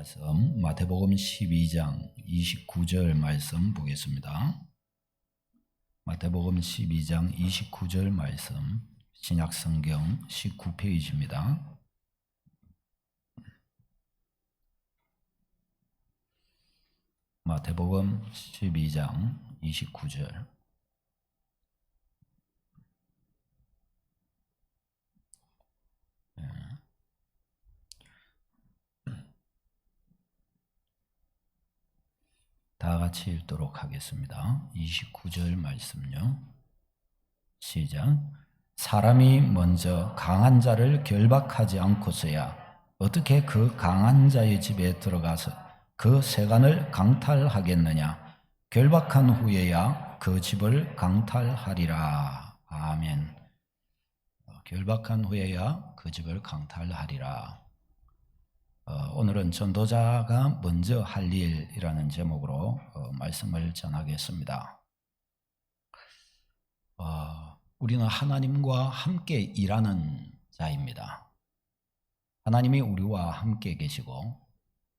말씀 마태복음 12장 29절 말씀 보겠습니다. 마태복음 12장 29절 말씀 신약성경 19페이지입니다. 마태복음 12장 29절 다 같이 읽도록 하겠습니다. 29절 말씀요. 시작. 사람이 먼저 강한 자를 결박하지 않고서야 어떻게 그 강한 자의 집에 들어가서 그 세간을 강탈하겠느냐. 결박한 후에야 그 집을 강탈하리라. 아멘. 결박한 후에야 그 집을 강탈하리라. 오늘은 전도자가 먼저 할 일이라는 제목으로 말씀을 전하겠습니다. 우리는 하나님과 함께 일하는 자입니다. 하나님이 우리와 함께 계시고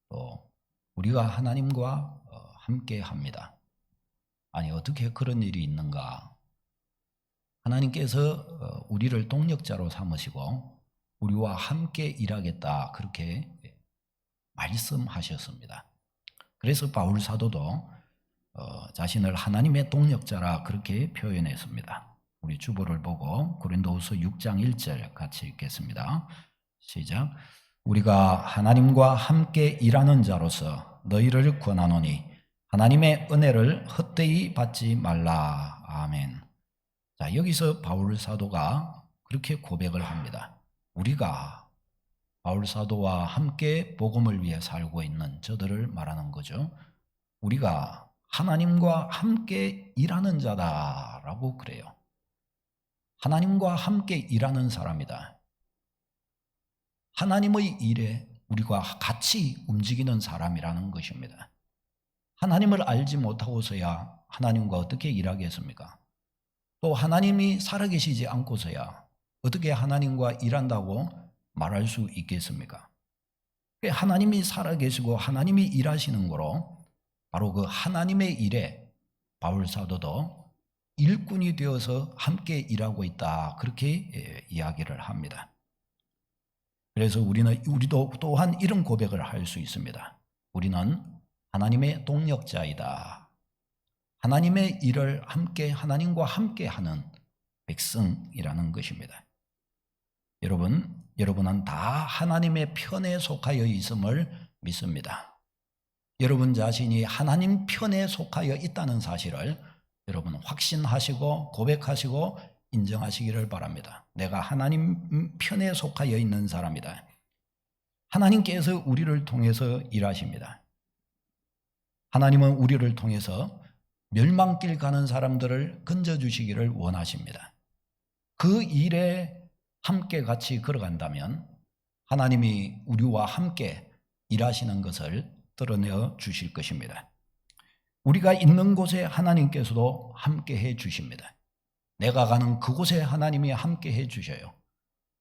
또 우리가 하나님과 함께 합니다. 아니, 어떻게 그런 일이 있는가? 하나님께서 우리를 동력자로 삼으시고 우리와 함께 일하겠다, 그렇게 말씀하셨습니다. 그래서 바울 사도도 자신을 하나님의 동력자라 그렇게 표현했습니다. 우리 주보를 보고 고린도후서 6장 1절 같이 읽겠습니다. 시작. 우리가 하나님과 함께 일하는 자로서 너희를 권하노니 하나님의 은혜를 헛되이 받지 말라. 아멘. 자, 여기서 바울 사도가 그렇게 고백을 합니다. 우리가 바울 사도와 함께 복음을 위해 살고 있는 저들을 말하는 거죠. 우리가 하나님과 함께 일하는 자다라고 그래요. 하나님과 함께 일하는 사람이다. 하나님의 일에 우리가 같이 움직이는 사람이라는 것입니다. 하나님을 알지 못하고서야 하나님과 어떻게 일하겠습니까? 또 하나님이 살아계시지 않고서야 어떻게 하나님과 일한다고 말할 수 있겠습니까? 하나님이 살아계시고 하나님이 일하시는 거로 바로 그 하나님의 일에 바울 사도도 일꾼이 되어서 함께 일하고 있다, 그렇게 이야기를 합니다. 그래서 우리도 또한 이런 고백을 할 수 있습니다. 우리는 하나님의 동력자이다. 하나님의 일을 하나님과 함께 하는 백성이라는 것입니다. 여러분은 다 하나님의 편에 속하여 있음을 믿습니다. 여러분 자신이 하나님 편에 속하여 있다는 사실을 여러분 확신하시고 고백하시고 인정하시기를 바랍니다. 내가 하나님 편에 속하여 있는 사람이다. 하나님께서 우리를 통해서 일하십니다. 하나님은 우리를 통해서 멸망길 가는 사람들을 건져주시기를 원하십니다. 그 일에 함께 같이 걸어간다면 하나님이 우리와 함께 일하시는 것을 드러내어 주실 것입니다. 우리가 있는 곳에 하나님께서도 함께 해 주십니다. 내가 가는 그곳에 하나님이 함께 해 주셔요.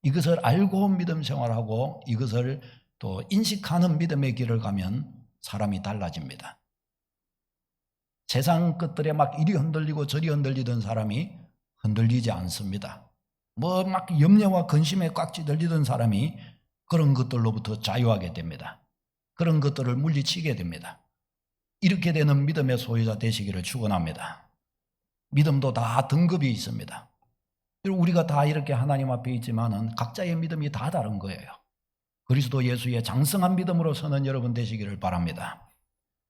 이것을 알고 믿음 생활하고 이것을 또 인식하는 믿음의 길을 가면 사람이 달라집니다. 세상 것들에 막 이리 흔들리고 저리 흔들리던 사람이 흔들리지 않습니다. 막 염려와 근심에 꽉 찌들리던 사람이 그런 것들로부터 자유하게 됩니다. 그런 것들을 물리치게 됩니다. 이렇게 되는 믿음의 소유자 되시기를 축원합니다. 믿음도 다 등급이 있습니다. 우리가 다 이렇게 하나님 앞에 있지만은 각자의 믿음이 다 다른 거예요. 그리스도 예수의 장성한 믿음으로 서는 여러분 되시기를 바랍니다.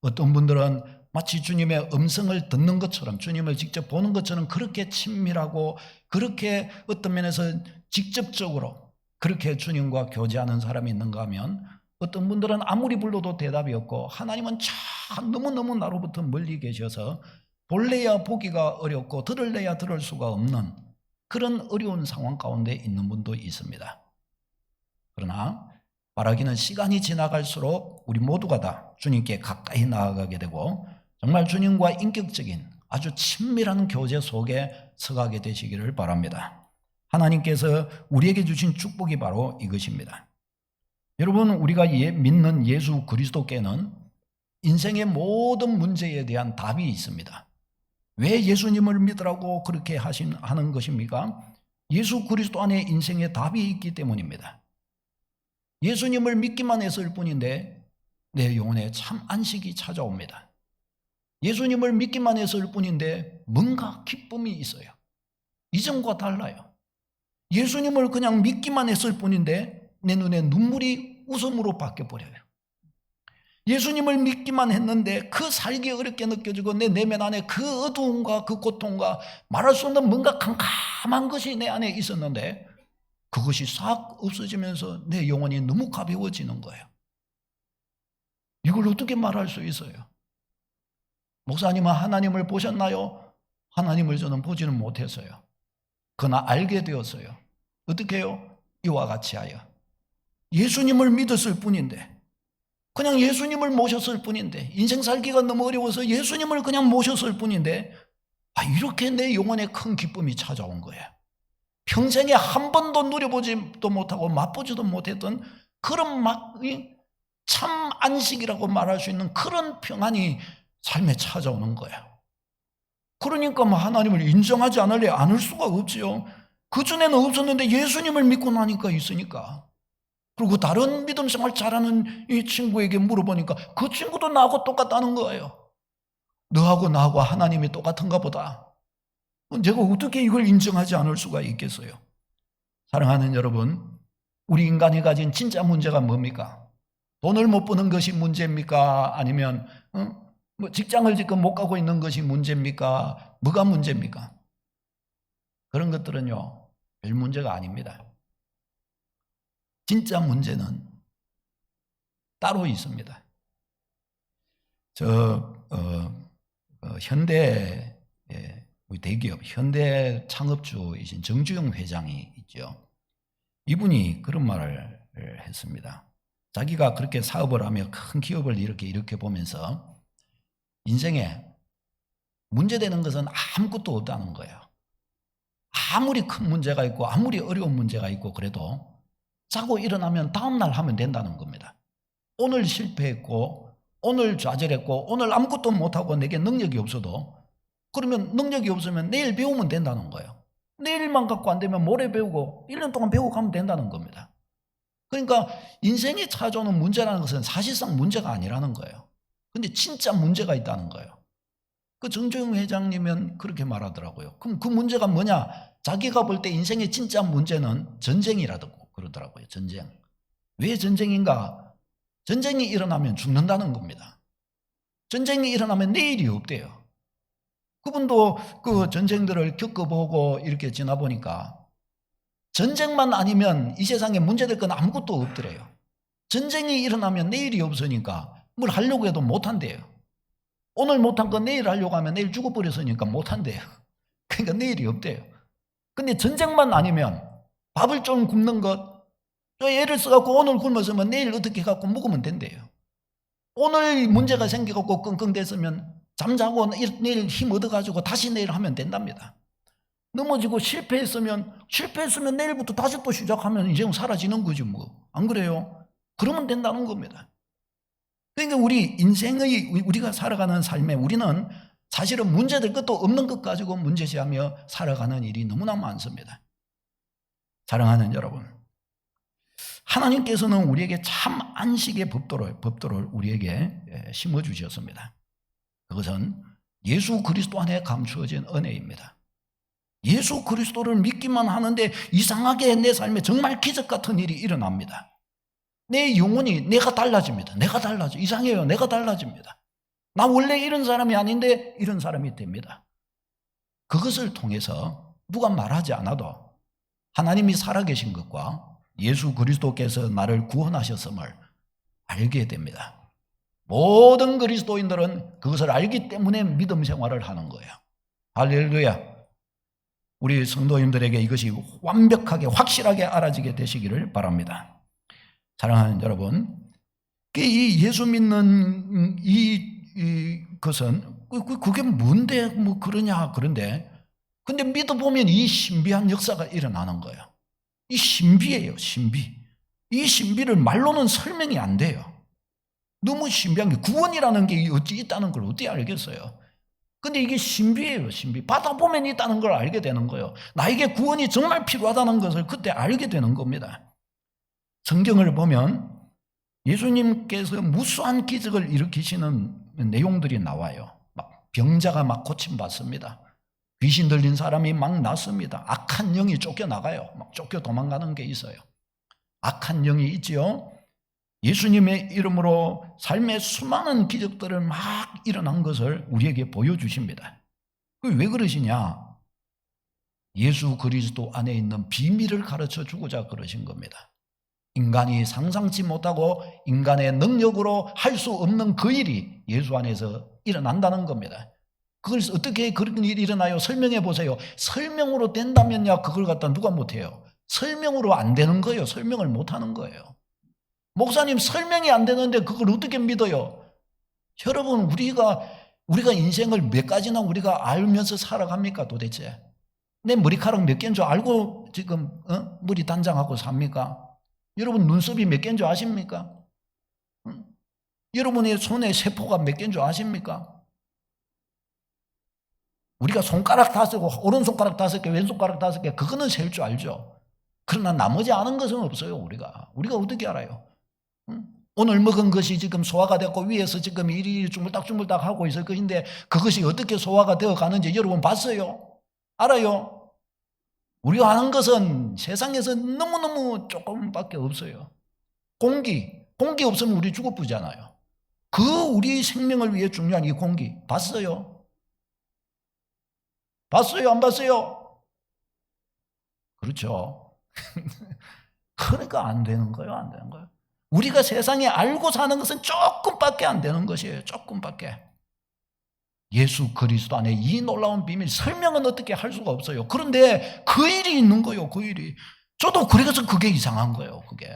어떤 분들은 마치 주님의 음성을 듣는 것처럼, 주님을 직접 보는 것처럼 그렇게 친밀하고 그렇게 어떤 면에서 직접적으로 그렇게 주님과 교제하는 사람이 있는가 하면, 어떤 분들은 아무리 불러도 대답이 없고 하나님은 참 너무너무 나로부터 멀리 계셔서 볼래야 보기가 어렵고 들을래야 들을 수가 없는 그런 어려운 상황 가운데 있는 분도 있습니다. 그러나 바라기는 시간이 지나갈수록 우리 모두가 다 주님께 가까이 나아가게 되고 정말 주님과 인격적인 아주 친밀한 교제 속에 서가게 되시기를 바랍니다. 하나님께서 우리에게 주신 축복이 바로 이것입니다. 여러분, 우리가 믿는 예수 그리스도께는 인생의 모든 문제에 대한 답이 있습니다. 왜 예수님을 믿으라고 그렇게 하는 것입니까? 예수 그리스도 안에 인생의 답이 있기 때문입니다. 예수님을 믿기만 했을 뿐인데 내 영혼에 참 안식이 찾아옵니다. 예수님을 믿기만 했을 뿐인데 뭔가 기쁨이 있어요. 이전과 달라요. 예수님을 그냥 믿기만 했을 뿐인데 내 눈에 눈물이 웃음으로 바뀌어버려요. 예수님을 믿기만 했는데 그 살기 어렵게 느껴지고 내 내면 안에 그 어두움과 그 고통과 말할 수 없는 뭔가 캄캄한 것이 내 안에 있었는데 그것이 싹 없어지면서 내 영혼이 너무 가벼워지는 거예요. 이걸 어떻게 말할 수 있어요? 목사님은 하나님을 보셨나요? 하나님을 저는 보지는 못했어요. 그러나 알게 되었어요. 어떻게 해요? 이와 같이 하여 예수님을 믿었을 뿐인데, 그냥 예수님을 모셨을 뿐인데, 인생 살기가 너무 어려워서 예수님을 그냥 모셨을 뿐인데 이렇게 내 영혼에 큰 기쁨이 찾아온 거예요. 평생에 한 번도 누려보지도 못하고 맛보지도 못했던 그런 참 안식이라고 말할 수 있는 그런 평안이 삶에 찾아오는 거예요. 그러니까 하나님을 인정하지 않을 수가 없지요. 그전에는 없었는데 예수님을 믿고 나니까 있으니까. 그리고 다른 믿음 생활 잘하는 이 친구에게 물어보니까 그 친구도 나하고 똑같다는 거예요. 너하고 나하고 하나님이 똑같은가 보다. 제가 어떻게 이걸 인정하지 않을 수가 있겠어요? 사랑하는 여러분, 우리 인간이 가진 진짜 문제가 뭡니까? 돈을 못 버는 것이 문제입니까? 아니면 직장을 지금 못 가고 있는 것이 문제입니까? 뭐가 문제입니까? 그런 것들은요, 별 문제가 아닙니다. 진짜 문제는 따로 있습니다. 현대 대기업, 현대 창업주이신 정주영 회장이 있죠. 이분이 그런 말을 했습니다. 자기가 그렇게 사업을 하며 큰 기업을 이렇게 보면서 인생에 문제되는 것은 아무것도 없다는 거예요. 아무리 큰 문제가 있고 아무리 어려운 문제가 있고 그래도 자고 일어나면 다음날 하면 된다는 겁니다. 오늘 실패했고 오늘 좌절했고 오늘 아무것도 못하고 내게 능력이 없어도 그러면 능력이 없으면 내일 배우면 된다는 거예요. 내일만 갖고 안 되면 모레 배우고 1년 동안 배우고 가면 된다는 겁니다. 그러니까 인생에 찾아오는 문제라는 것은 사실상 문제가 아니라는 거예요. 근데 진짜 문제가 있다는 거예요. 그 정주영 회장님은 그렇게 말하더라고요. 그럼 그 문제가 뭐냐? 자기가 볼 때 인생의 진짜 문제는 전쟁이라고 그러더라고요. 전쟁. 왜 전쟁인가? 전쟁이 일어나면 죽는다는 겁니다. 전쟁이 일어나면 내일이 없대요. 그분도 그 전쟁들을 겪어보고 이렇게 지나보니까 전쟁만 아니면 이 세상에 문제될 건 아무것도 없더래요. 전쟁이 일어나면 내일이 없으니까 뭘 하려고 해도 못한대요. 오늘 못한 거 내일 하려고 하면 내일 죽어버렸으니까 못한대요. 그러니까 내일이 없대요. 근데 전쟁만 아니면 밥을 좀 굶는 것, 예를 써갖고 오늘 굶었으면 내일 어떻게 갖고 먹으면 된대요. 오늘 문제가 생겨갖고 끙끙댔으면 잠자고 내일 힘 얻어가지고 다시 내일 하면 된답니다. 넘어지고 실패했으면 내일부터 다시 또 시작하면 이제 사라지는 거지 뭐. 안 그래요? 그러면 된다는 겁니다. 그러니까 우리가 살아가는 삶에 우리는 사실은 문제될 것도 없는 것 가지고 문제시하며 살아가는 일이 너무나 많습니다. 사랑하는 여러분, 하나님께서는 우리에게 참 안식의 법도를 우리에게 심어주셨습니다. 그것은 예수 그리스도 안에 감추어진 은혜입니다. 예수 그리스도를 믿기만 하는데 이상하게 내 삶에 정말 기적 같은 일이 일어납니다. 내 영혼이 내가 달라집니다. 이상해요. 내가 달라집니다. 나 원래 이런 사람이 아닌데 이런 사람이 됩니다. 그것을 통해서 누가 말하지 않아도 하나님이 살아계신 것과 예수 그리스도께서 나를 구원하셨음을 알게 됩니다. 모든 그리스도인들은 그것을 알기 때문에 믿음 생활을 하는 거예요. 할렐루야. 우리 성도님들에게 이것이 완벽하게 확실하게 알아지게 되시기를 바랍니다. 사랑하는 여러분, 이 예수 믿는 것은 그게 뭔데 뭐 그러냐 그런데 근데 믿어보면 이 신비한 역사가 일어나는 거예요. 이 신비예요. 신비. 이 신비를 말로는 설명이 안 돼요. 너무 신비한 게, 구원이라는 게 어찌 있다는 걸 어떻게 알겠어요? 근데 이게 신비예요, 신비. 받아보면 있다는 걸 알게 되는 거예요. 나에게 구원이 정말 필요하다는 것을 그때 알게 되는 겁니다. 성경을 보면 예수님께서 무수한 기적을 일으키시는 내용들이 나와요. 막 병자가 막 고침받습니다. 귀신 들린 사람이 막 낫습니다. 악한 영이 쫓겨나가요. 막 쫓겨 도망가는 게 있어요. 악한 영이 있지요. 예수님의 이름으로 삶의 수많은 기적들을 막 일어난 것을 우리에게 보여주십니다. 왜 그러시냐? 예수 그리스도 안에 있는 비밀을 가르쳐 주고자 그러신 겁니다. 인간이 상상치 못하고 인간의 능력으로 할 수 없는 그 일이 예수 안에서 일어난다는 겁니다. 그걸 어떻게 그런 일이 일어나요? 설명해 보세요. 설명으로 된다면야 그걸 갖다 누가 못해요? 설명으로 안 되는 거예요. 설명을 못하는 거예요. 목사님, 설명이 안 되는데 그걸 어떻게 믿어요? 여러분, 우리가 인생을 몇 가지나 우리가 알면서 살아갑니까 도대체? 내 머리카락 몇 개인 줄 알고 지금 머리 단장하고 삽니까? 여러분, 눈썹이 몇 개인 줄 아십니까? 여러분의 손에 세포가 몇 개인 줄 아십니까? 우리가 손가락 5개, 오른손가락 5개, 왼손가락 5개, 그거는 셀 줄 알죠. 그러나 나머지 아는 것은 없어요. 우리가 어떻게 알아요? 오늘 먹은 것이 지금 소화가 됐고 위에서 지금 이리 주물딱주물딱 하고 있을 것인데 그것이 어떻게 소화가 되어 가는지 여러분 봤어요? 알아요? 우리가 아는 것은 세상에서 너무너무 조금밖에 없어요. 공기 없으면 우리 죽어버리잖아요. 우리 생명을 위해 중요한 이 공기 봤어요? 봤어요? 안 봤어요? 그렇죠. 그러니까 안 되는 거예요. 안 되는 거예요. 우리가 세상에 알고 사는 것은 조금밖에 안 되는 것이에요. 조금밖에. 예수 그리스도 안에 이 놀라운 비밀, 설명은 어떻게 할 수가 없어요. 그런데 그 일이 있는 거예요. 그 일이. 저도 그래서 그게 이상한 거예요. 그게.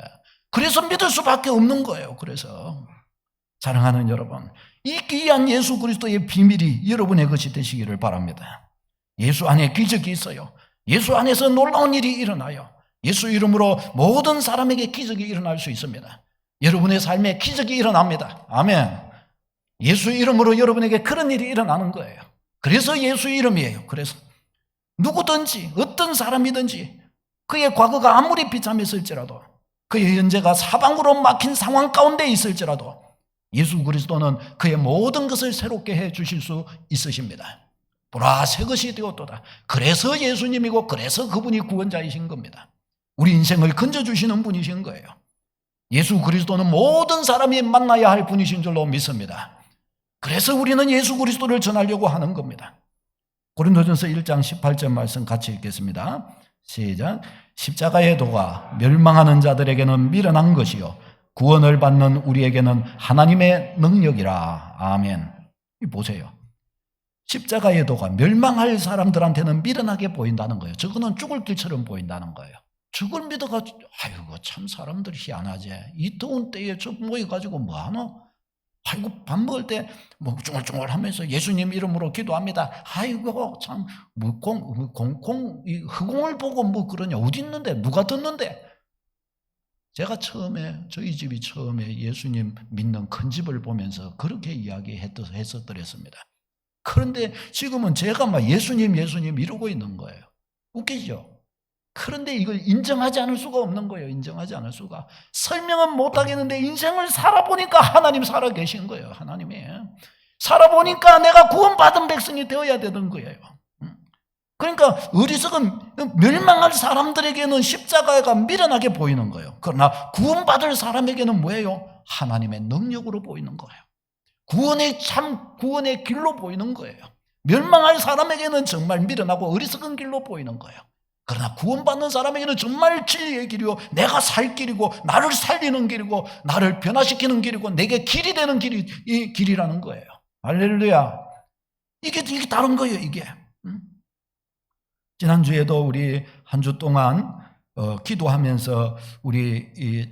그래서 믿을 수밖에 없는 거예요. 그래서 사랑하는 여러분, 이 귀한 예수 그리스도의 비밀이 여러분의 것이 되시기를 바랍니다. 예수 안에 기적이 있어요. 예수 안에서 놀라운 일이 일어나요. 예수 이름으로 모든 사람에게 기적이 일어날 수 있습니다. 여러분의 삶에 기적이 일어납니다. 아멘. 예수 이름으로 여러분에게 그런 일이 일어나는 거예요. 그래서 예수 이름이에요. 그래서 누구든지 어떤 사람이든지 그의 과거가 아무리 비참했을지라도 그의 현재가 사방으로 막힌 상황 가운데 있을지라도 예수 그리스도는 그의 모든 것을 새롭게 해 주실 수 있으십니다. 보라 새 것이 되었도다. 그래서 예수님이고 그래서 그분이 구원자이신 겁니다. 우리 인생을 건져주시는 분이신 거예요. 예수 그리스도는 모든 사람이 만나야 할 분이신 줄로 믿습니다. 그래서 우리는 예수 그리스도를 전하려고 하는 겁니다. 고린도전서 1장 18절 말씀 같이 읽겠습니다. 시작. 십자가의 도가 멸망하는 자들에게는 미련한 것이요 구원을 받는 우리에게는 하나님의 능력이라. 아멘. 보세요. 십자가의 도가 멸망할 사람들한테는 미련하게 보인다는 거예요. 저거는 죽을 길처럼 보인다는 거예요. 죽을 믿어가지고 아이고 참 사람들이 희한하지. 이 더운 때에 저 모여가지고 뭐하노? 아이고 밥 먹을 때 뭐 쫑알쫑알 하면서 예수님 이름으로 기도합니다. 아이고 참 뭐 흑공을 보고 뭐 그러냐. 어디 있는데 누가 듣는데. 제가 저희 집이 처음에 예수님 믿는 큰 집을 보면서 그렇게 이야기했었더랬습니다. 그런데 지금은 제가 막 예수님 이러고 있는 거예요. 웃기죠? 그런데 이걸 인정하지 않을 수가 없는 거예요. 인정하지 않을 수가. 설명은 못하겠는데 인생을 살아보니까 하나님 살아계신 거예요. 하나님이. 살아보니까 내가 구원받은 백성이 되어야 되는 거예요. 그러니까 어리석은 멸망할 사람들에게는 십자가가 미련하게 보이는 거예요. 그러나 구원받을 사람에게는 뭐예요? 하나님의 능력으로 보이는 거예요. 구원의 길로 보이는 거예요. 멸망할 사람에게는 정말 미련하고 어리석은 길로 보이는 거예요. 그러나 구원받는 사람에게는 정말 진리의 길이고 내가 살 길이고 나를 살리는 길이고 나를 변화시키는 길이고 내게 길이 되는 길이 이 길이라는 거예요. 할렐루야. 이게 다른 거예요. 이게. 지난주에도 우리 한 주 동안 기도하면서 우리 이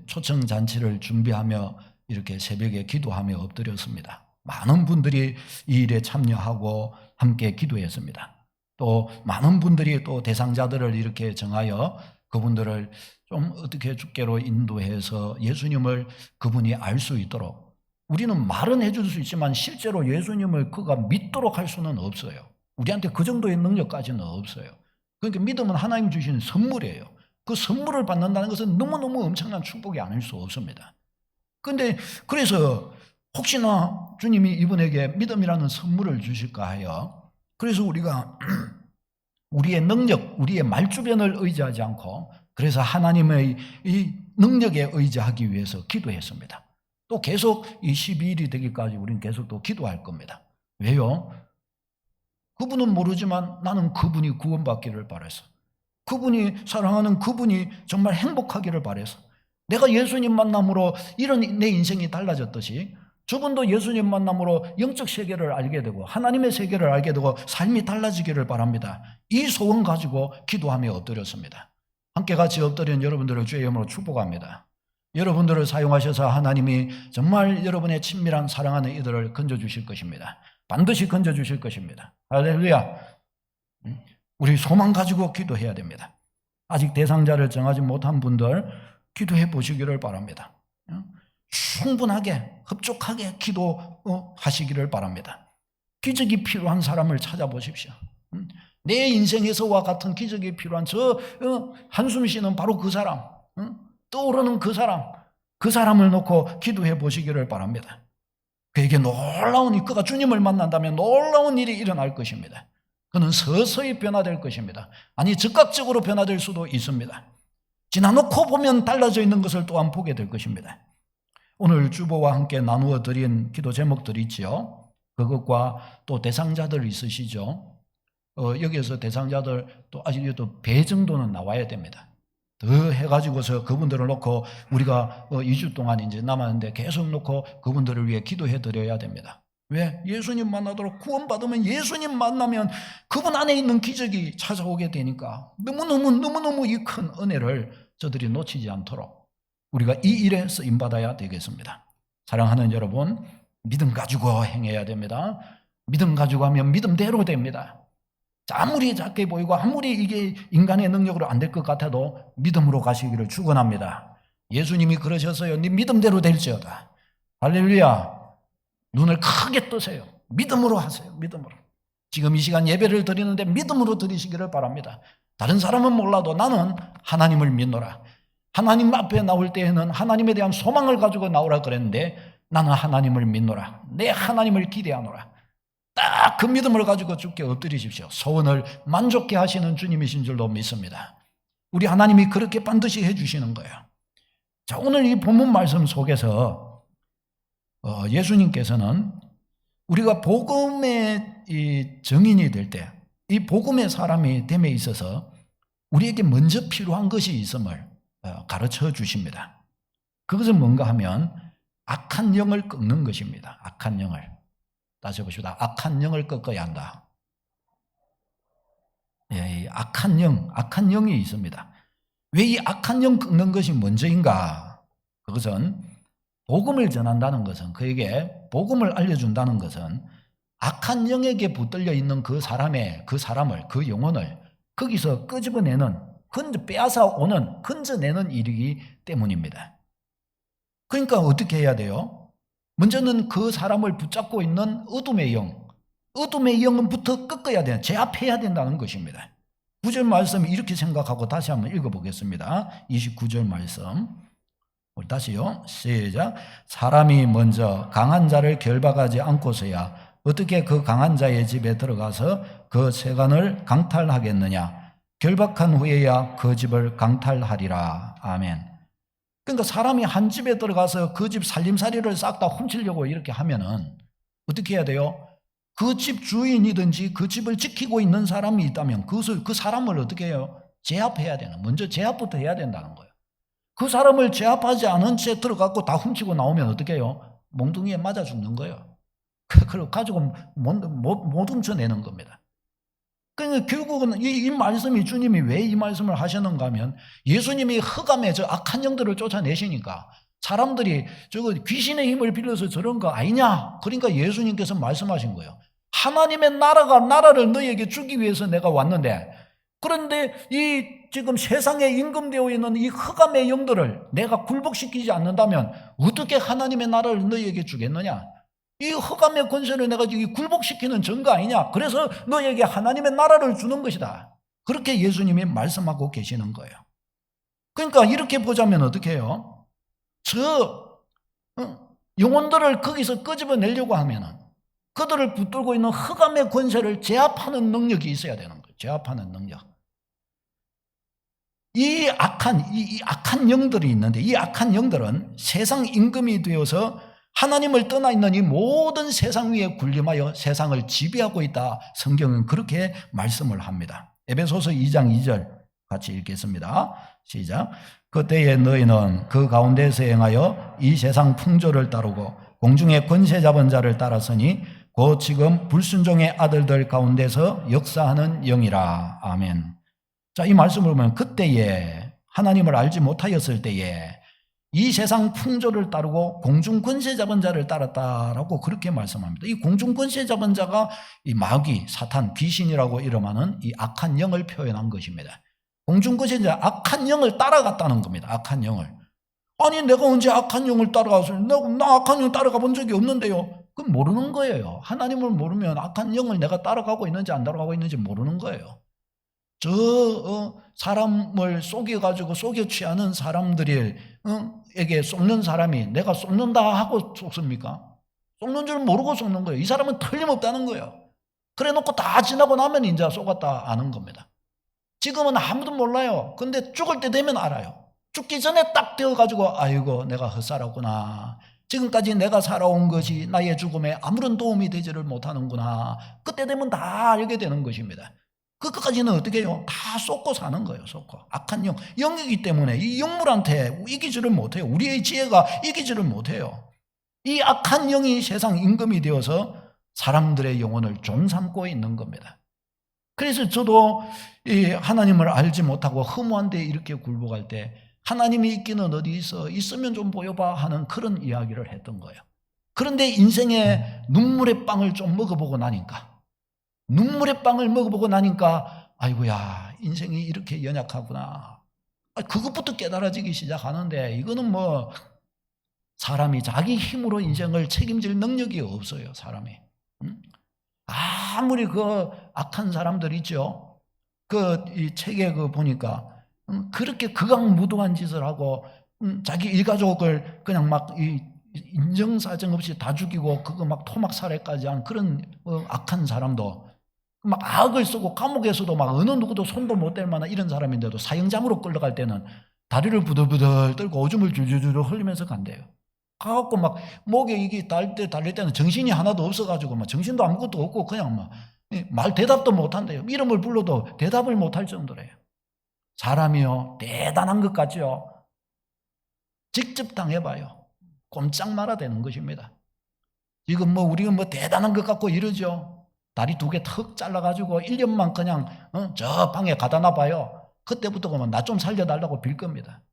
초청 잔치를 준비하며 이렇게 새벽에 기도하며 엎드렸습니다. 많은 분들이 이 일에 참여하고 함께 기도했습니다. 또 많은 분들이 또 대상자들을 이렇게 정하여 그분들을 좀 어떻게 주께로 인도해서 예수님을 그분이 알 수 있도록, 우리는 말은 해줄 수 있지만 실제로 예수님을 그가 믿도록 할 수는 없어요. 우리한테 그 정도의 능력까지는 없어요. 그러니까 믿음은 하나님 주시는 선물이에요. 그 선물을 받는다는 것은 너무너무 엄청난 축복이 아닐 수 없습니다. 그런데 그래서 혹시나 주님이 이분에게 믿음이라는 선물을 주실까 하여, 그래서 우리가 우리의 능력, 우리의 말주변을 의지하지 않고 그래서 하나님의 이 능력에 의지하기 위해서 기도했습니다. 또 계속 이 12일이 되기까지 우리는 계속 또 기도할 겁니다. 왜요? 그분은 모르지만 나는 그분이 구원받기를 바라서, 그분이 사랑하는 그분이 정말 행복하기를 바라서, 내가 예수님 만남으로 이런 내 인생이 달라졌듯이 저분도 예수님 만남으로 영적 세계를 알게 되고 하나님의 세계를 알게 되고 삶이 달라지기를 바랍니다. 이 소원 가지고 기도하며 엎드렸습니다. 함께 같이 엎드린 여러분들을 주의 이름으로 축복합니다. 여러분들을 사용하셔서 하나님이 정말 여러분의 친밀한 사랑하는 이들을 건져주실 것입니다. 반드시 건져주실 것입니다. 할렐루야. 우리 소망 가지고 기도해야 됩니다. 아직 대상자를 정하지 못한 분들 기도해 보시기를 바랍니다. 충분하게 흡족하게 기도하시기를 바랍니다. 기적이 필요한 사람을 찾아보십시오. 내 인생에서와 같은 기적이 필요한 저 한숨 쉬는 바로 그 사람, 떠오르는 그 사람을 놓고 기도해 보시기를 바랍니다. 그에게 놀라운, 그가 주님을 만난다면 놀라운 일이 일어날 것입니다. 그는 서서히 변화될 것입니다. 아니 즉각적으로 변화될 수도 있습니다. 지나놓고 보면 달라져 있는 것을 또한 보게 될 것입니다. 오늘 주보와 함께 나누어 드린 기도 제목들이 있지요. 그것과 또 대상자들 있으시죠. 여기에서 대상자들 또 아직 또 배 정도는 나와야 됩니다. 더 해가지고서 그분들을 놓고 우리가 2주 동안 이제 남았는데 계속 놓고 그분들을 위해 기도해 드려야 됩니다. 왜? 예수님 만나도록 구원받으면, 예수님 만나면 그분 안에 있는 기적이 찾아오게 되니까 너무너무 이 큰 은혜를 저들이 놓치지 않도록 우리가 이 일에 쓰임받아야 되겠습니다. 사랑하는 여러분, 믿음 가지고 행해야 됩니다. 믿음 가지고 하면 믿음대로 됩니다. 아무리 작게 보이고 아무리 이게 인간의 능력으로 안 될 것 같아도 믿음으로 가시기를 축원합니다. 예수님이 그러셨어요. 네 믿음대로 될지어다. 할렐루야. 눈을 크게 뜨세요. 믿음으로 하세요. 믿음으로. 지금 이 시간 예배를 드리는데 믿음으로 드리시기를 바랍니다. 다른 사람은 몰라도 나는 하나님을 믿노라. 하나님 앞에 나올 때에는 하나님에 대한 소망을 가지고 나오라 그랬는데 나는 하나님을 믿노라. 내 하나님을 기대하노라. 딱 그 믿음을 가지고 주께 엎드리십시오. 소원을 만족케 하시는 주님이신 줄로 믿습니다. 우리 하나님이 그렇게 반드시 해주시는 거예요. 자, 오늘 이 본문 말씀 속에서 예수님께서는 우리가 복음의 이 증인이 될 때, 이 복음의 사람이 됨에 있어서 우리에게 먼저 필요한 것이 있음을 가르쳐 주십니다. 그것은 뭔가 하면 악한 영을 꺾는 것입니다. 악한 영을. 다시 보십시다. 악한 영을 꺾어야 한다. 예, 악한 영이 있습니다. 왜 이 악한 영 꺾는 것이 먼저인가? 그것은 복음을 전한다는 것은, 그에게 복음을 알려준다는 것은 악한 영에게 붙들려 있는 그 사람을, 그 영혼을 거기서 끄집어내는, 빼앗아 오는, 건져내는 일이기 때문입니다. 그러니까 어떻게 해야 돼요? 먼저는 그 사람을 붙잡고 있는 어둠의 영은부터 꺾어야 돼요. 제압해야 된다는 것입니다. 9절 말씀 이렇게 생각하고 다시 한번 읽어보겠습니다. 29절 말씀. 우리 다시요. 시작. 사람이 먼저 강한 자를 결박하지 않고서야 어떻게 그 강한 자의 집에 들어가서 그 세간을 강탈하겠느냐. 결박한 후에야 그 집을 강탈하리라. 아멘. 그러니까 사람이 한 집에 들어가서 그 집 살림살이를 싹 다 훔치려고 이렇게 하면은 어떻게 해야 돼요? 그 집 주인이든지 그 집을 지키고 있는 사람이 있다면 그 사람을 어떻게 해요? 제압해야 되는, 먼저 제압부터 해야 된다는 거예요. 그 사람을 제압하지 않은 채 들어가고 다 훔치고 나오면 어떻게 해요? 몽둥이에 맞아 죽는 거예요. 그걸 가지고 못 훔쳐내는 겁니다. 그러니까 결국은 이 말씀이, 주님이 왜 이 말씀을 하셨는가 하면 예수님이 흑암에 저 악한 영들을 쫓아내시니까 사람들이 저거 귀신의 힘을 빌려서 저런 거 아니냐. 그러니까 예수님께서 말씀하신 거예요. 하나님의 나라를 너희에게 주기 위해서 내가 왔는데, 그런데 이 지금 세상에 임금되어 있는 이 흑암의 영들을 내가 굴복시키지 않는다면 어떻게 하나님의 나라를 너희에게 주겠느냐? 이 흑암의 권세를 내가 지금 굴복시키는 증거 아니냐? 그래서 너희에게 하나님의 나라를 주는 것이다. 그렇게 예수님이 말씀하고 계시는 거예요. 그러니까 이렇게 보자면 어떻게 해요? 영혼들을 거기서 끄집어내려고 하면은 그들을 붙들고 있는 흑암의 권세를 제압하는 능력이 있어야 되는 거예요. 제압하는 능력. 이 악한 영들이 있는데 이 악한 영들은 세상 임금이 되어서 하나님을 떠나 있는 이 모든 세상 위에 군림하여 세상을 지배하고 있다. 성경은 그렇게 말씀을 합니다. 에베소서 2장 2절 같이 읽겠습니다. 시작. 그때에 너희는 그 가운데서 행하여 이 세상 풍조를 따르고 공중의 권세 잡은 자를 따랐으니 곧 지금 불순종의 아들들 가운데서 역사하는 영이라. 아멘. 자, 이 말씀을 보면 그때에 하나님을 알지 못하였을 때에 이 세상 풍조를 따르고 공중 권세 잡은 자를 따랐다라고 그렇게 말씀합니다. 이 공중 권세 잡은 자가 이 마귀, 사탄, 귀신이라고 이름하는 이 악한 영을 표현한 것입니다. 공중 권세 자, 악한 영을 따라갔다는 겁니다. 악한 영을. 아니 내가 언제 악한 영을 따라가서 나 악한 영 따라가 본 적이 없는데요. 그건 모르는 거예요. 하나님을 모르면 악한 영을 내가 따라가고 있는지 안 따라가고 있는지 모르는 거예요. 사람을 속여가지고 속여 취하는 사람들에게 속는 사람이 내가 속는다 하고 속습니까? 속는 줄 모르고 속는 거예요. 이 사람은 틀림없다는 거예요. 그래 놓고 다 지나고 나면 이제 속았다 아는 겁니다. 지금은 아무도 몰라요. 근데 죽을 때 되면 알아요. 죽기 전에 딱 되어가지고 아이고 내가 헛살았구나. 지금까지 내가 살아온 것이 나의 죽음에 아무런 도움이 되지를 못하는구나. 그때 되면 다 알게 되는 것입니다. 그것까지는 어떻게 해요? 다 쏟고 사는 거예요. 쏟고. 악한 영이기 때문에 이 영물한테 이기지를 못해요. 우리의 지혜가 이기지를 못해요. 이 악한 영이 세상 임금이 되어서 사람들의 영혼을 좀삼고 있는 겁니다. 그래서 저도 이 하나님을 알지 못하고 허무한데 이렇게 굴복할 때 하나님이 있기는 어디 있어? 있으면 좀 보여봐 하는 그런 이야기를 했던 거예요. 그런데 인생에 눈물의 빵을 좀 먹어보고 나니까 눈물의 빵을 먹어보고 나니까 아이고야 인생이 이렇게 연약하구나. 그것부터 깨달아지기 시작하는데 이거는 뭐 사람이 자기 힘으로 인생을 책임질 능력이 없어요. 사람이. 아무리 그 악한 사람들 있죠. 이 책에 보니까 그렇게 극악무도한 짓을 하고 자기 일가족을 그냥 막 인정사정 없이 다 죽이고 그거 막 토막살해까지 한 그런 악한 사람도 막 악을 쓰고 감옥에서도 막 어느 누구도 손도 못 댈 만한 이런 사람인데도 사형장으로 끌려갈 때는 다리를 부들부들 떨고 오줌을 줄줄줄 흘리면서 간대요. 가갖고 막 목에 이게 달릴 때는 정신이 하나도 없어가지고 막 정신도 아무것도 없고 그냥 막 말 대답도 못한대요. 이름을 불러도 대답을 못할 정도래요. 사람이요 대단한 것 같죠? 직접 당해봐요. 꼼짝 말아 되는 것입니다. 지금 뭐 우리가 뭐 대단한 것 같고 이러죠. 다리 2개 턱 잘라가지고 1년만 그냥 저 방에 가다 놔봐요. 그때부터 그러면 나 좀 살려달라고 빌 겁니다.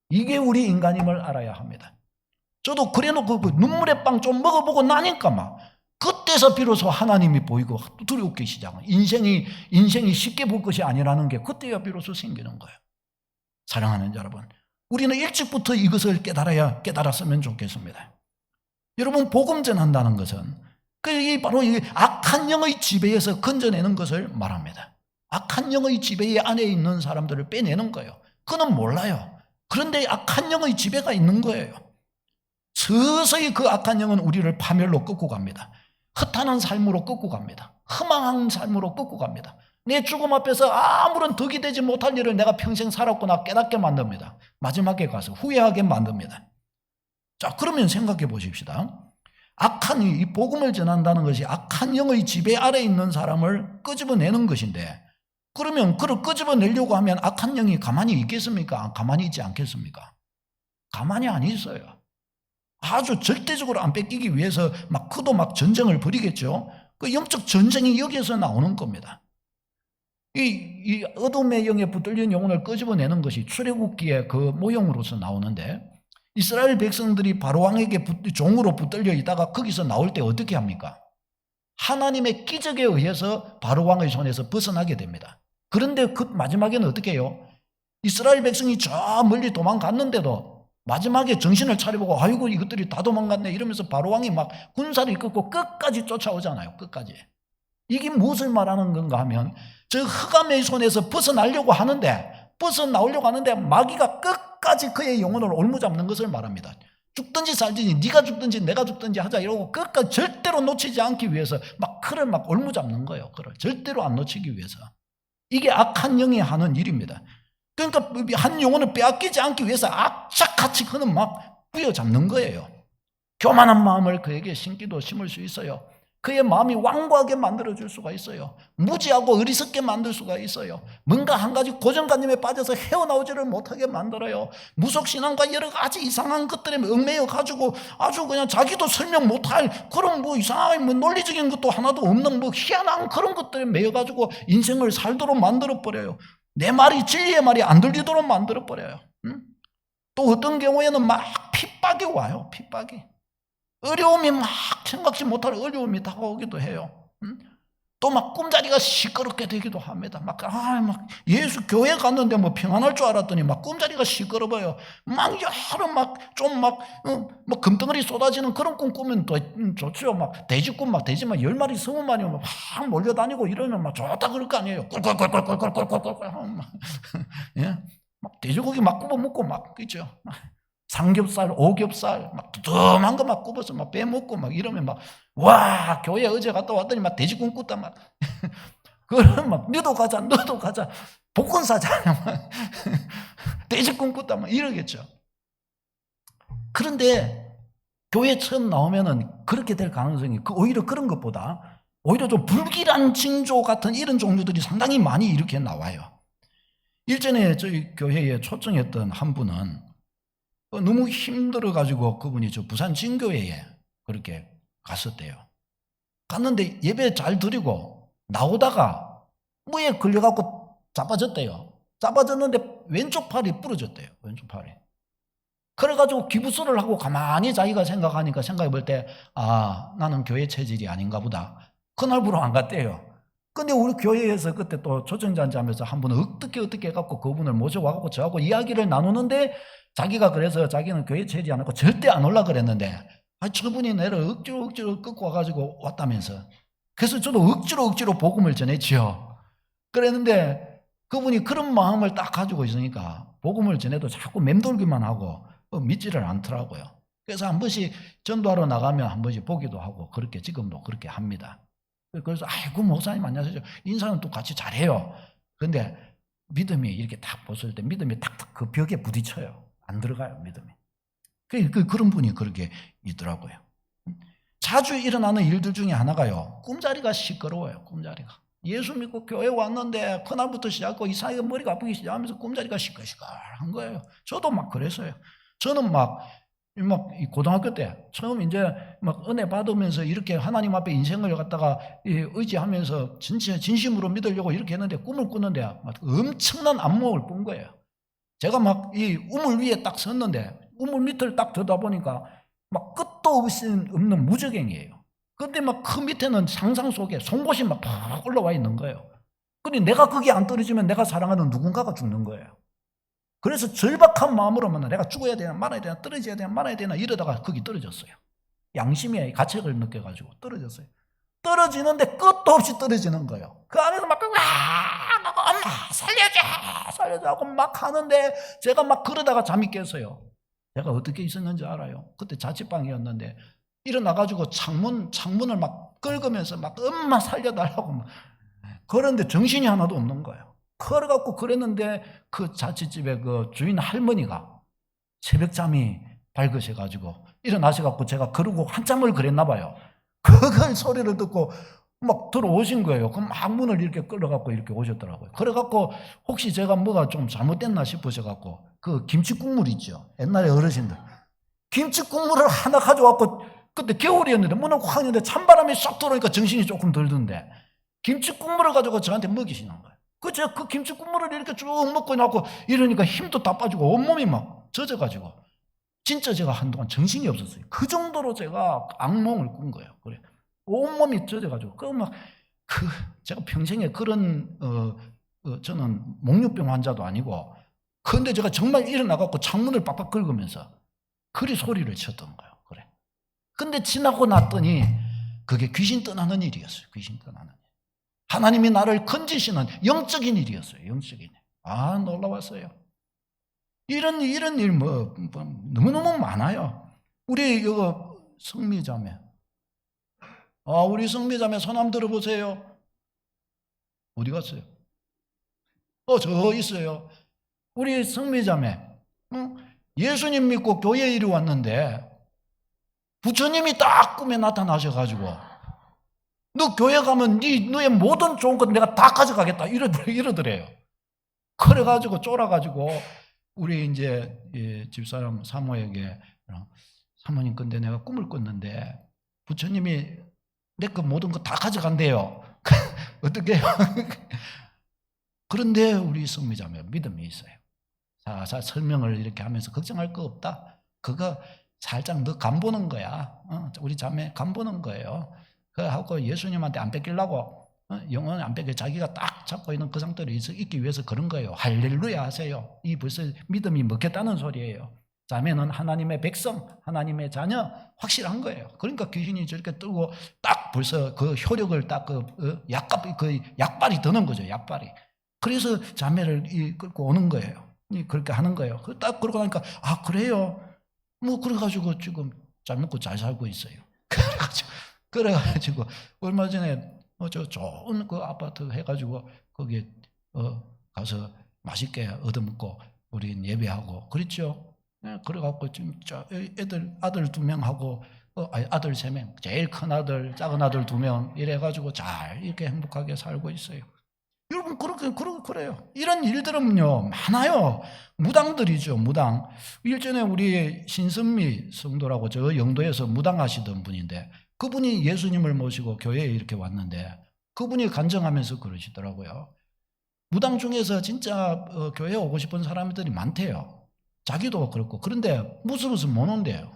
이게 우리 인간임을 알아야 합니다. 저도 그래놓고 그 눈물의 빵 좀 먹어보고 나니까 막 그때서 비로소 하나님이 보이고 두렵기 시작한 인생이 쉽게 볼 것이 아니라는 게 그때야 비로소 생기는 거예요. 사랑하는 여러분, 우리는 일찍부터 이것을 깨달았으면 좋겠습니다. 여러분, 복음 전한다는 것은 바로 이 악한 영의 지배에서 건져내는 것을 말합니다. 악한 영의 지배 안에 있는 사람들을 빼내는 거예요. 그는 몰라요. 그런데 악한 영의 지배가 있는 거예요. 서서히 그 악한 영은 우리를 파멸로 끌고 갑니다. 허탄한 삶으로 끌고 갑니다. 허망한 삶으로 끌고 갑니다. 내 죽음 앞에서 아무런 덕이 되지 못할 일을 내가 평생 살았구나 깨닫게 만듭니다. 마지막에 가서 후회하게 만듭니다. 자, 그러면 생각해 보십시다. 이 복음을 전한다는 것이 악한 영의 지배 아래 있는 사람을 끄집어내는 것인데, 그러면 그를 끄집어내려고 하면 악한 영이 가만히 있겠습니까? 가만히 있지 않겠습니까? 가만히 안 있어요. 아주 절대적으로 안 뺏기기 위해서 그도 전쟁을 벌이겠죠. 그 영적 전쟁이 여기에서 나오는 겁니다. 이 어둠의 영에 붙들린 영혼을 끄집어내는 것이 출애굽기의 그 모형으로서 나오는데, 이스라엘 백성들이 바로왕에게 종으로 붙들려 있다가 거기서 나올 때 어떻게 합니까? 하나님의 기적에 의해서 바로왕의 손에서 벗어나게 됩니다. 그런데 그 마지막에는 어떻게 해요? 이스라엘 백성이 저 멀리 도망갔는데도 마지막에 정신을 차려보고 아이고 이것들이 다 도망갔네 이러면서 바로왕이 막 군사를 이끌고 끝까지 쫓아오잖아요. 끝까지. 이게 무엇을 말하는 건가 하면 저 흑암의 손에서 벗어나려고 하는데 벗어나오려고 하는데 마귀가 끝까지 그의 영혼을 올무잡는 것을 말합니다. 죽든지 살든지 네가 죽든지 내가 죽든지 하자 이러고 끝까지 절대로 놓치지 않기 위해서 막 그를 막 올무잡는 거예요. 그를 절대로 안 놓치기 위해서. 이게 악한 영이 하는 일입니다. 그러니까 한 영혼을 빼앗기지 않기 위해서 악착같이 그는 막 부여잡는 거예요. 교만한 마음을 그에게 심기도 심을 수 있어요. 그의 마음이 완고하게 만들어줄 수가 있어요. 무지하고 어리석게 만들 수가 있어요. 뭔가 한 가지 고정관념에 빠져서 헤어나오지를 못하게 만들어요. 무속신앙과 여러 가지 이상한 것들에 얽매여 가지고 아주 그냥 자기도 설명 못할 그런 뭐 이상한 뭐 논리적인 것도 하나도 없는 뭐 희한한 그런 것들에 매여 가지고 인생을 살도록 만들어 버려요. 내 말이 진리의 말이 안 들리도록 만들어 버려요. 또 어떤 경우에는 막 핍박이 와요. 핍박이. 어려움이 막 생각지 못할 어려움이 다가오기도 해요. 또 막 꿈자리가 시끄럽게 되기도 합니다. 막 예수 교회 갔는데 뭐 평안할 줄 알았더니 막 꿈자리가 시끄러워요. 막 여러 뭐 금덩어리 쏟아지는 그런 꿈 꾸면 또 좋죠. 막 돼지꿈 막 돼지 막 10마리 20마리 막 몰려다니고 이러면 막 좋다 그럴 거 아니에요. 꿀꿀꿀꿀꿀꿀꿀꿀꿀 예, 막 돼지고기 막 굽어 먹고 막 그죠. 삼겹살, 오겹살, 막 두툼한 거 막 굽어서 막 빼먹고 막 이러면 막, 와, 교회 어제 갔다 왔더니 막 돼지 꿈꿨다 막. 그러면 막, 너도 가자. 복권 사자. 막. 돼지 꿈꿨다 막 이러겠죠. 그런데 교회 처음 나오면은 그렇게 될 가능성이 오히려 그런 것보다 오히려 좀 불길한 징조 같은 이런 종류들이 상당히 많이 이렇게 나와요. 일전에 저희 교회에 초청했던 한 분은 너무 힘들어가지고 그분이 저 부산 진교회에 그렇게 갔었대요. 갔는데 예배 잘 드리고 나오다가 뭐에 걸려갖고 자빠졌대요. 자빠졌는데 왼쪽 팔이 부러졌대요. 왼쪽 팔이. 그래가지고 기부스를 하고 가만히 자기가 생각해 볼 때 나는 교회 체질이 아닌가 보다. 그날부로 안 갔대요. 근데 우리 교회에서 그때 또 초청잔치 하면서 한 분은 어떻게 해갖고 그분을 모셔와갖고 저하고 이야기를 나누는데 자기가 그래서 자기는 교회 체질이 안 하고 절대 안 올라 그랬는데 저분이 내를 억지로 끌고 와가지고 왔다면서. 그래서 저도 억지로 복음을 전했지요. 그랬는데 그분이 그런 마음을 딱 가지고 있으니까 복음을 전해도 자꾸 맴돌기만 하고 믿지를 않더라고요. 그래서 한 번씩 전도하러 나가면 한 번씩 보기도 하고 그렇게 지금도 그렇게 합니다. 그래서 아이고 목사님 안녕하세요. 인사는 또 같이 잘해요. 그런데 믿음이 이렇게 딱 봤을 때 믿음이 탁탁 그 벽에 부딪혀요. 안 들어가요 믿음이. 그런 분이 그렇게 있더라고요. 자주 일어나는 일들 중에 하나가요. 꿈자리가 시끄러워요. 꿈자리가. 예수 믿고 교회 왔는데 그날부터 시작하고 이상하게 머리가 아프기 시작하면서 꿈자리가 시끌시끌한 거예요. 저도 막 그랬어요. 저는 막 고등학교 때 처음 이제 막 은혜 받으면서 이렇게 하나님 앞에 인생을 갖다가 의지하면서 진심으로 믿으려고 이렇게 했는데 꿈을 꿨는데 막 엄청난 악몽을 꾼 거예요. 제가 막 이 우물 위에 딱 섰는데 우물 밑을 딱 들여다보니까 막 끝도 없는 무적행이에요. 근데 막 그 밑에는 상상 속에 송곳이 막 팍 올라와 있는 거예요. 근데 내가 거기 안 떨어지면 내가 사랑하는 누군가가 죽는 거예요. 그래서 절박한 마음으로만 내가 죽어야 되나 말아야 되나 떨어져야 되나 말아야 되나 이러다가 거기 떨어졌어요. 양심의 가책을 느껴가지고 떨어졌어요. 떨어지는데 끝도 없이 떨어지는 거예요. 그 안에서 막 엄마 살려줘 하고 막 하는데 제가 막 그러다가 잠이 깼어요. 제가 어떻게 있었는지 알아요? 그때 자취방이었는데 일어나가지고 창문을 막 긁으면서 막 엄마 살려달라고 막 그런데 정신이 하나도 없는 거예요. 그래갖고 그랬는데 그 자취집에 그 주인 할머니가 새벽잠이 밝으셔가지고 일어나셔갖고 제가 그러고 한참을 그랬나 봐요. 그걸 소리를 듣고 막 들어오신 거예요. 그럼 막 문을 이렇게 끌어갖고 이렇게 오셨더라고요. 그래갖고 혹시 제가 뭐가 좀 잘못됐나 싶으셔갖고 그 김치국물 있죠. 옛날에 어르신들. 김치국물을 하나 가져왔고 그때 겨울이었는데 문을 확 했는데 찬바람이 쏙 들어오니까 정신이 조금 들던데 김치국물을 가지고 저한테 먹이시는 거예요. 제가 그 김치국물을 이렇게 쭉 먹고 나고 이러니까 힘도 다 빠지고 온몸이 막 젖어가지고 진짜 제가 한동안 정신이 없었어요. 그 정도로 제가 악몽을 꾼 거예요. 그래. 온몸이 젖어가지고 제가 평생에 그런 저는 목류병 환자도 아니고 그런데 제가 정말 일어나갖고 창문을 빡빡 긁으면서 그리 소리를 쳤던 거예요. 그래. 근데 지나고 났더니 그게 귀신 떠나는 일이었어요. 귀신 떠나는 일. 하나님이 나를 건지시는 영적인 일이었어요. 영적인 일. 아, 놀라웠어요. 이런 일 너무너무 많아요. 우리 이거 성미자매. 우리 성미자매 손 한번 들어보세요. 어디 갔어요? 저 있어요. 우리 성미자매. 예수님 믿고 교회에 이리 왔는데 부처님이 딱 꿈에 나타나셔가지고 너 교회 가면 너의 모든 좋은 것 내가 다 가져가겠다 이러더래요. 그래가지고 쫄아가지고 우리 이제 집사람 사모에게 사모님 근데 내가 꿈을 꿨는데 부처님이 내 그 모든 거 다 가져간대요. 어떻게 해요? 그런데 우리 성미자매 믿음이 있어요. 자, 설명을 이렇게 하면서 걱정할 거 없다. 그거 살짝 너 간 보는 거야. 우리 자매 간 보는 거예요. 그하고 예수님한테 안 뺏기려고 영혼 안 뺏겨 자기가 딱 잡고 있는 그 상태로 있기 위해서 그런 거예요. 할렐루야 하세요. 이 벌써 믿음이 먹혔다는 소리예요. 자매는 하나님의 백성, 하나님의 자녀 확실한 거예요. 그러니까 귀신이 저렇게 뜨고 딱 벌써 그 효력을 딱 그 약발이 드는 거죠. 약발이. 그래서 자매를 끌고 오는 거예요. 그렇게 하는 거예요. 딱 그러고 나니까 그래요. 그래가지고 지금 잘 먹고 잘 살고 있어요. 그래가지고 얼마 전에 저 좋은 그 아파트 해가지고 거기에 가서 맛있게 얻어먹고 우리 예배하고 그랬죠. 그래갖고 진짜 아들 2명하고 아들 3명, 제일 큰 아들, 작은 아들 2명 이래가지고 잘 이렇게 행복하게 살고 있어요. 여러분 그래요. 이런 일들은요 많아요. 무당들이죠. 무당. 일전에 우리 신선미 성도라고 저 영도에서 무당하시던 분인데 그분이 예수님을 모시고 교회에 이렇게 왔는데 그분이 간증하면서 그러시더라고요. 무당 중에서 진짜 교회에 오고 싶은 사람들이 많대요. 자기도 그렇고. 그런데 무슨 못 온대요.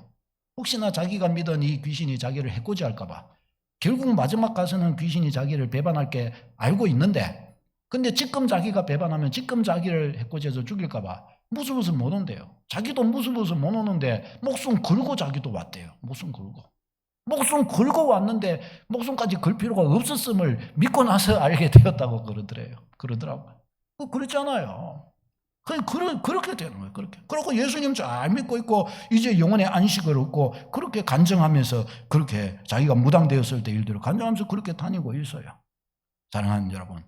혹시나 자기가 믿은 이 귀신이 자기를 해코지할까 봐. 결국 마지막 가서는 귀신이 자기를 배반할 게 알고 있는데 근데 지금 자기가 배반하면 지금 자기를 해코지해서 죽일까 봐 무슨 못 온대요. 자기도 무슨 못 오는데 목숨 걸고 자기도 왔대요. 목숨 걸고 왔는데 목숨까지 걸 필요가 없었음을 믿고 나서 알게 되었다고 그러더라고요. 그렇잖아요. 그렇게 되는 거예요. 그렇게. 그리고 예수님 잘 믿고 있고 이제 영혼의 안식을 얻고 그렇게 간증하면서 그렇게 자기가 무당되었을 때 일대로 간증하면서 그렇게 다니고 있어요. 사랑하는 여러분.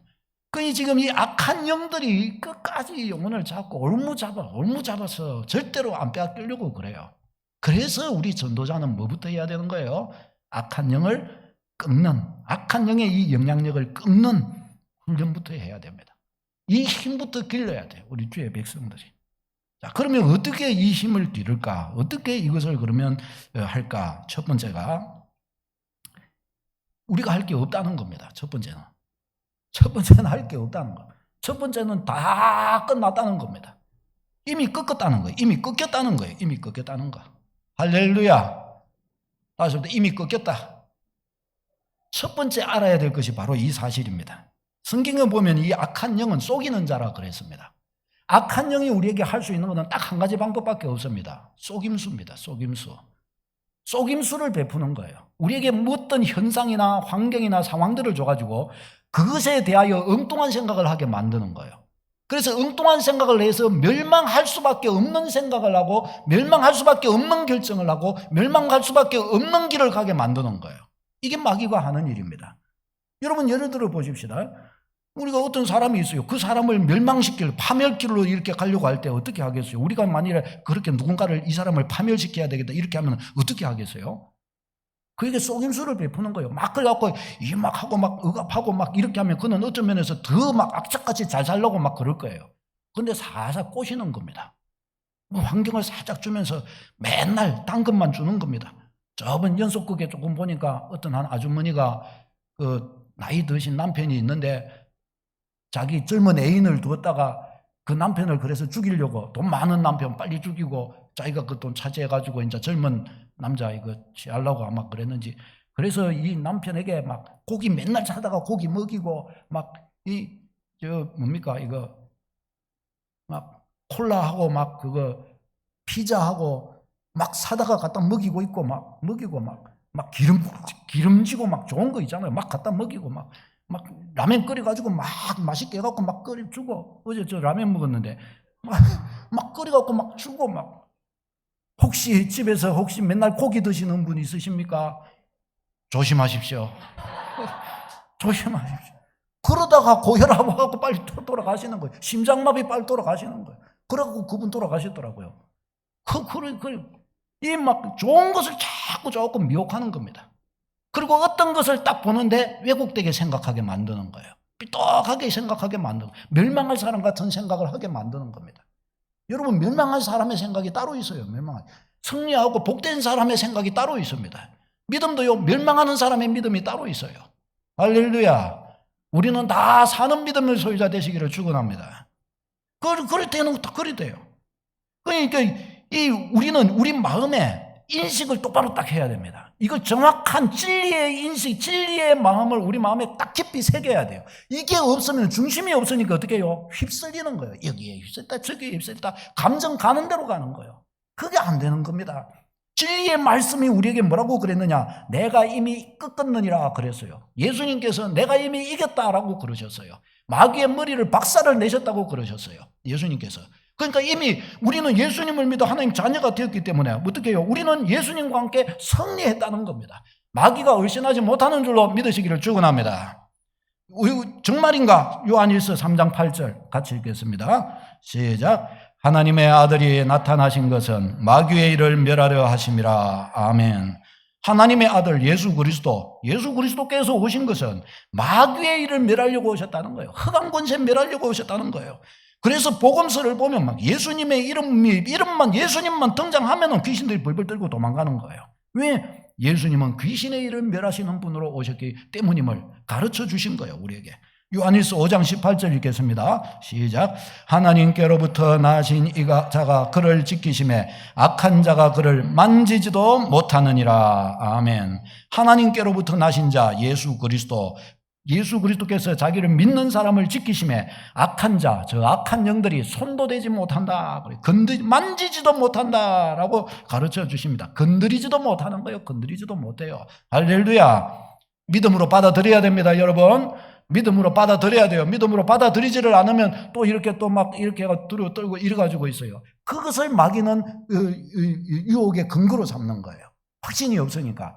지금 이 악한 영들이 끝까지 영혼을 잡고 올무잡아서 절대로 안 빼앗기려고 그래요. 그래서 우리 전도자는 뭐부터 해야 되는 거예요? 악한 영을 끊는, 악한 영의 이 영향력을 끊는 훈련부터 해야 됩니다. 이 힘부터 길러야 돼요. 우리 주의 백성들이. 자, 그러면 어떻게 이 힘을 기를까? 어떻게 이것을 그러면 할까? 첫 번째가 우리가 할 게 없다는 겁니다. 첫 번째는 할 게 없다는 거. 첫 번째는 다 끝났다는 겁니다. 이미 꺾었다는 거예요. 이미 꺾였다는 거. 할렐루야. 다시 한번 이미 꺾였다. 첫 번째 알아야 될 것이 바로 이 사실입니다. 성경에 보면 이 악한 영은 속이는 자라 그랬습니다. 악한 영이 우리에게 할 수 있는 것은 딱 한 가지 방법밖에 없습니다. 속임수입니다. 속임수를 베푸는 거예요. 우리에게 어떤 현상이나 환경이나 상황들을 줘가지고 그것에 대하여 엉뚱한 생각을 하게 만드는 거예요. 그래서 엉뚱한 생각을 해서 멸망할 수밖에 없는 생각을 하고 멸망할 수밖에 없는 결정을 하고 멸망할 수밖에 없는 길을 가게 만드는 거예요. 이게 마귀가 하는 일입니다. 여러분 예를 들어 보십시다. 우리가 어떤 사람이 있어요. 그 사람을 멸망시킬 파멸길로 이렇게 가려고 할 때 어떻게 하겠어요? 우리가 만일에 그렇게 누군가를 이 사람을 파멸시켜야 되겠다 이렇게 하면 어떻게 하겠어요? 그에게 속임수를 베푸는 거예요. 막 그래갖고 막 하고 막 억압하고 막 이렇게 하면 그는 어떤 면에서 더 막 악착같이 잘 살려고 막 그럴 거예요. 근데 살살 꼬시는 겁니다. 환경을 살짝 주면서 맨날 당근만 주는 겁니다. 저번 연속극에 조금 보니까 어떤 한 아주머니가 그 나이 드신 남편이 있는데 자기 젊은 애인을 두었다가 그 남편을 그래서 죽이려고 돈 많은 남편 빨리 죽이고 자기가 그 돈 차지해가지고 이제 젊은 남자 이거 취하려고 아마 그랬는지 그래서 이 남편에게 막 고기 맨날 사다가 고기 먹이고 막 이 저 뭡니까 이거 막 콜라하고 막 그거 피자하고 막 사다가 갖다 먹이고 있고 막 기름지고 막 좋은 거 있잖아요. 막 갖다 먹이고 막 라면 끓여가지고 막 맛있게 해갖고 막 끓여주고, 어제 저 라면 먹었는데 막 끓여갖고 막 주고 막. 혹시 집에서 혹시 맨날 고기 드시는 분 있으십니까? 조심하십시오. 조심하십시오. 그러다가 고혈압 하고 빨리 돌아가시는 거예요. 심장마비 빨리 돌아가시는 거예요. 그래갖고 그분 돌아가셨더라고요. 이 막 좋은 것을 자꾸 조금 미혹하는 겁니다. 그리고 어떤 것을 딱 보는데 왜곡되게 생각하게 만드는 거예요. 삐딱하게 생각하게 만드는 거예요. 멸망할 사람 같은 생각을 하게 만드는 겁니다. 여러분, 멸망할 사람의 생각이 따로 있어요. 승리하고 복된 사람의 생각이 따로 있습니다. 믿음도요, 멸망하는 사람의 믿음이 따로 있어요. 할렐루야. 우리는 다 사는 믿음의 소유자 되시기를 축원합니다. 그럴 때는 다 그리 돼요. 그러니까 우리는 우리 마음에 인식을 똑바로 딱 해야 됩니다. 이거 정확한 진리의 인식, 진리의 마음을 우리 마음에 딱 깊이 새겨야 돼요. 이게 없으면, 중심이 없으니까 어떻게 해요? 휩쓸리는 거예요. 여기에 휩쓸다, 저기에 휩쓸다, 감정 가는 대로 가는 거예요. 그게 안 되는 겁니다. 진리의 말씀이 우리에게 뭐라고 그랬느냐? 내가 이미 꺾었느니라 그랬어요. 예수님께서 내가 이미 이겼다라고 그러셨어요. 마귀의 머리를 박살을 내셨다고 그러셨어요. 예수님께서. 그러니까 이미 우리는 예수님을 믿어 하나님 자녀가 되었기 때문에 어떻게 해요? 우리는 예수님과 함께 승리했다는 겁니다. 마귀가 얼씬하지 못하는 줄로 믿으시기를 축원합니다. 정말인가? 요한일서 3장 8절 같이 읽겠습니다. 시작. 하나님의 아들이 나타나신 것은 마귀의 일을 멸하려 하심이라. 아멘. 하나님의 아들 예수 그리스도께서 오신 것은 마귀의 일을 멸하려고 오셨다는 거예요. 흑암 권세 멸하려고 오셨다는 거예요. 그래서 복음서를 보면 막 이름만 예수님만 등장하면은 귀신들이 벌벌 떨고 도망가는 거예요. 왜? 예수님은 귀신의 일을 멸하시는 분으로 오셨기 때문임을 가르쳐 주신 거예요, 우리에게. 요한일서 5장 18절 읽겠습니다. 시작. 하나님께로부터 나신 자가 그를 지키심에 악한 자가 그를 만지지도 못하느니라. 아멘. 하나님께로부터 나신 자 예수 그리스도께서 자기를 믿는 사람을 지키심에 악한 자, 저 악한 영들이 손도 대지 못한다, 만지지도 못한다라고 가르쳐 주십니다. 건드리지도 못하는 거예요. 건드리지도 못해요. 할렐루야. 믿음으로 받아들여야 됩니다, 여러분. 믿음으로 받아들여야 돼요. 믿음으로 받아들이지를 않으면 또 이렇게 두려워 떨고 이래가지고 있어요. 그것을 마귀는 유혹의 근거로 삼는 거예요. 확신이 없으니까.